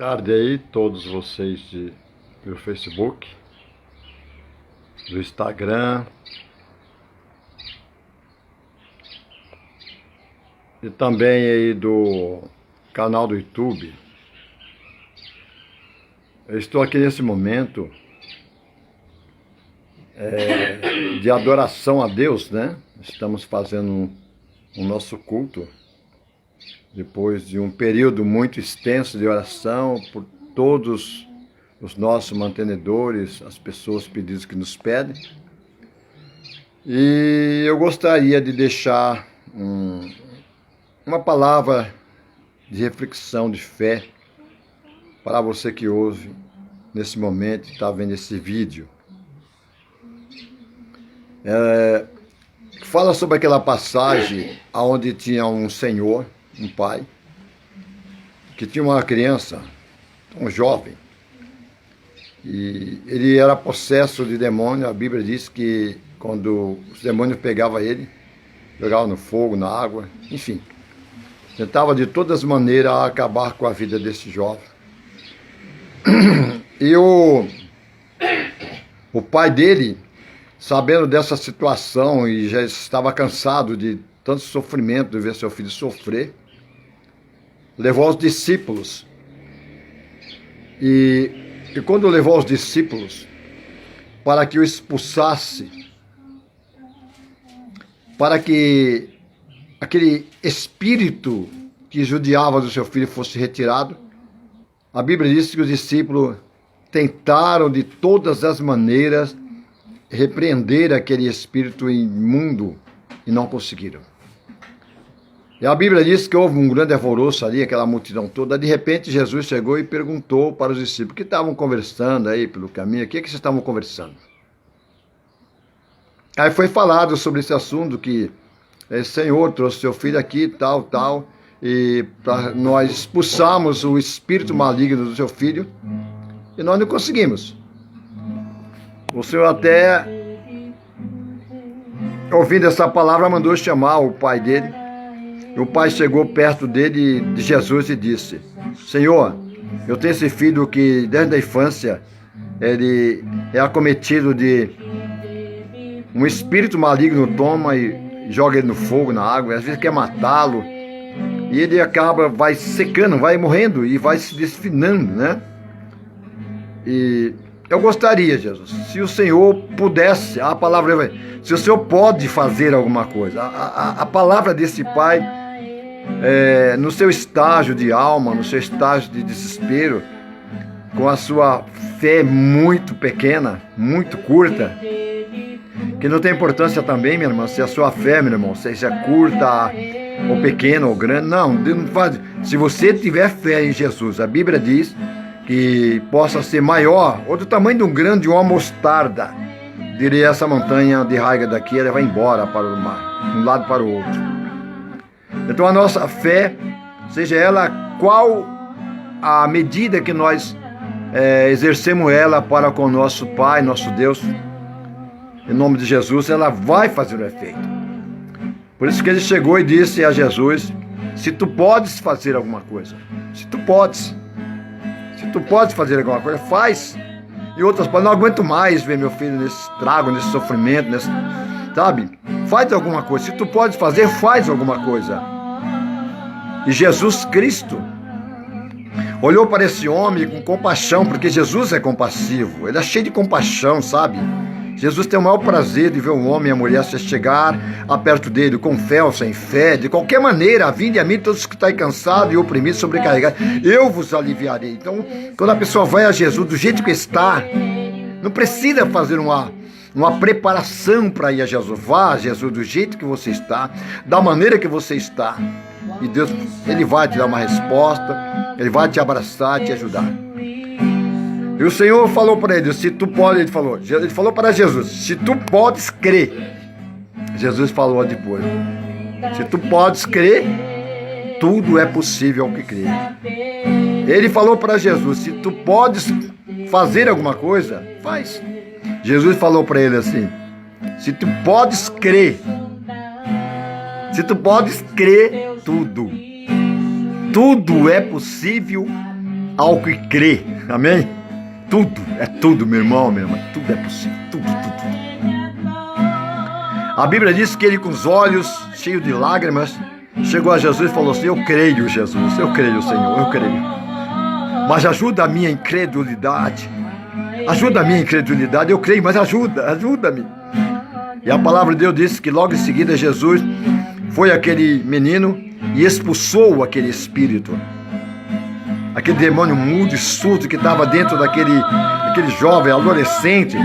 Tarde aí, todos vocês do Facebook, do Instagram e também aí do canal do YouTube. Eu estou aqui nesse momento de adoração a Deus, né? Estamos fazendo o nosso culto depois de um período muito extenso de oração por todos os nossos mantenedores, as pessoas pedidas que nos pedem. E eu gostaria de deixar uma palavra de reflexão, de fé, para você que ouve nesse momento e está vendo esse vídeo. Fala sobre aquela passagem onde tinha um senhor, um pai, que tinha uma criança, um jovem, e ele era possesso de demônio. A Bíblia diz que quando os demônios pegavam ele, jogavam no fogo, na água, enfim, tentava de todas as maneiras acabar com a vida desse jovem. E o pai dele, sabendo dessa situação e já estava cansado de tanto sofrimento, de ver seu filho sofrer, levou os discípulos. E quando levou os discípulos para que o expulsasse, para que aquele espírito que judiava do seu filho fosse retirado, a Bíblia diz que os discípulos tentaram de todas as maneiras repreender aquele espírito imundo e não conseguiram. E a Bíblia diz que houve um grande alvoroço ali, aquela multidão toda. De repente, Jesus chegou e perguntou para os discípulos que estavam conversando aí pelo caminho, o que vocês estavam conversando? Aí foi falado sobre esse assunto, que o Senhor trouxe seu filho aqui, tal, e para nós expulsarmos o espírito maligno do seu filho, e nós não conseguimos. O Senhor até, ouvindo essa palavra, mandou chamar o pai dele. E o pai chegou perto dele, de Jesus, e disse: Senhor, eu tenho esse filho que desde a infância ele é acometido de um espírito maligno, toma e joga ele no fogo, na água, às vezes quer matá-lo, e ele vai secando, vai morrendo e vai se desfinando, né? E eu gostaria, Jesus, se o Senhor pudesse, a palavra, se o Senhor pode fazer alguma coisa, a palavra desse pai, no seu estágio de alma, no seu estágio de desespero, com a sua fé muito pequena, muito curta, que não tem importância também, minha irmã, se a sua fé, meu irmão, seja curta ou pequena ou grande, não faz. Se você tiver fé em Jesus, a Bíblia diz que possa ser maior ou do tamanho de um grão de uma mostarda, diria essa montanha de raiga daqui, ela vai embora para o mar, de um lado para o outro. Então a nossa fé, seja ela qual a medida que nós exercemos ela para com o nosso Pai, nosso Deus, em nome de Jesus, ela vai fazer o efeito. Por isso que ele chegou e disse a Jesus: se tu podes fazer alguma coisa, se tu podes fazer alguma coisa, faz. E outras palavras, não aguento mais ver meu filho nesse estrago, nesse sofrimento, sabe? Faz alguma coisa. Se tu podes fazer, faz alguma coisa. E Jesus Cristo olhou para esse homem com compaixão, porque Jesus é compassivo, ele é cheio de compaixão, sabe? Jesus tem o maior prazer de ver um homem e a mulher se chegar a perto dele, com fé ou sem fé, de qualquer maneira. Vinde a mim todos que estáis cansados e oprimidos, sobrecarregados, eu vos aliviarei. Então, quando a pessoa vai a Jesus do jeito que está, não precisa fazer uma preparação para ir a Jesus. Vá a Jesus do jeito que você está, da maneira que você está, e Deus, ele vai te dar uma resposta, ele vai te abraçar, te ajudar. E o Senhor falou para ele: se tu pode, ele falou para Jesus: se tu podes crer. Jesus falou depois: se tu podes crer, tudo é possível ao que crê. Ele falou para Jesus: se tu podes fazer alguma coisa, faz. Jesus falou para ele assim: se tu podes crer, tudo é possível ao que crê. Amém? Tudo, é tudo, meu irmão, minha irmã. Tudo é possível. Tudo, tudo, tudo. A Bíblia diz que ele, com os olhos cheios de lágrimas, chegou a Jesus e falou assim: eu creio, Jesus, eu creio, Senhor, eu creio. Mas ajuda a minha incredulidade. Ajuda a minha incredulidade. Eu creio, mas ajuda-me. E a palavra de Deus diz que logo em seguida Jesus foi aquele menino e expulsou aquele espírito. Aquele demônio mudo e surdo que estava dentro daquele jovem, adolescente.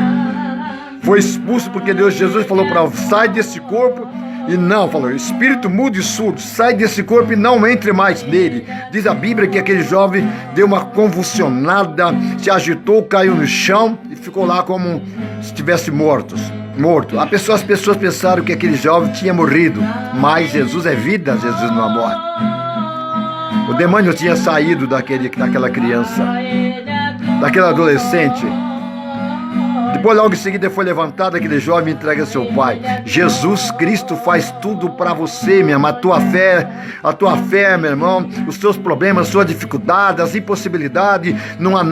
Foi expulso porque Jesus falou para ele: sai desse corpo. E não, falou: espírito mudo e surdo, sai desse corpo e não entre mais nele. Diz a Bíblia que aquele jovem deu uma convulsionada, se agitou, caiu no chão e ficou lá como se estivesse morto. As pessoas pensaram que aquele jovem tinha morrido, mas Jesus é vida, Jesus não é morte. O demônio tinha saído daquela criança, daquele adolescente. Depois, logo em seguida, foi levantado aquele jovem e entregue a seu pai. Jesus Cristo faz tudo para você, minha irmã. A tua fé, meu irmão, os seus problemas, as suas dificuldades, as impossibilidades, não há nada.